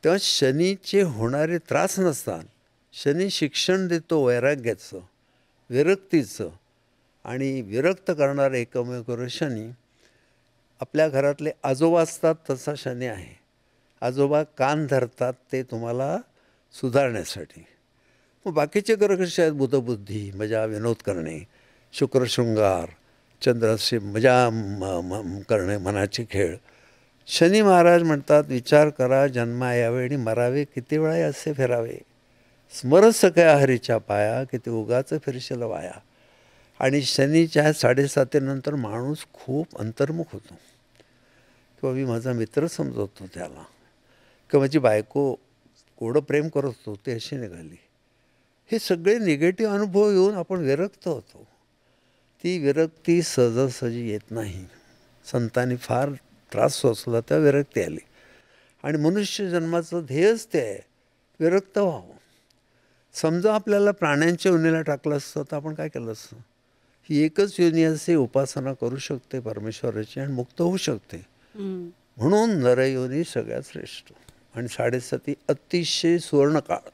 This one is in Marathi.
तेव्हा शनीचे होणारे त्रास नसतात. शनी शिक्षण देतो वैराग्याचं, विरक्तीचं, आणि विरक्त करणारा एकमेव गुरु शनी. आपल्या घरातले आजोबा असतात तसा शनी आहे. आजोबा कान धरतात ते तुम्हाला सुधारण्यासाठी. मग बाकीचे ग्रह कसे आहेत? बुधबुद्धी, मजा विनोद करणे, शुक्रशृंगार, चंद्राशी मजा करणे, मनाचे खेळ. शनी महाराज म्हणतात, विचार करा, जन्मा यावेळी मरावे, किती वेळा असे फिरावे. स्मर सख्या हरीच्या पाया, किती उगाच फिरशील वाया. आणि शनीच्या 7:30 नंतर माणूस खूप अंतर्मुख होतो. किंवा मी माझा मित्र समजवतो त्याला, किंवा माझी बायको कोडं प्रेम करत होतो ते अशी निघाली. हे सगळे निगेटिव्ह अनुभव येऊन आपण विरक्त होतो. ती विरक्ती सहजासहजी येत नाही. संतांनी फार त्रास सोसला तेव्हा विरक्ती आली. आणि मनुष्य जन्माचं ध्येयच ते आहे, विरक्त व्हावं. समजा आपल्याला प्राण्यांच्या योनीला टाकलं असतं तर आपण काय केलं असतं? ही एकच योनी असे उपासना करू शकते परमेश्वराची आणि मुक्त होऊ शकते. म्हणून नरयोनी सगळ्यात श्रेष्ठ. आणि 7:30 अतिशय सुवर्णकाळ.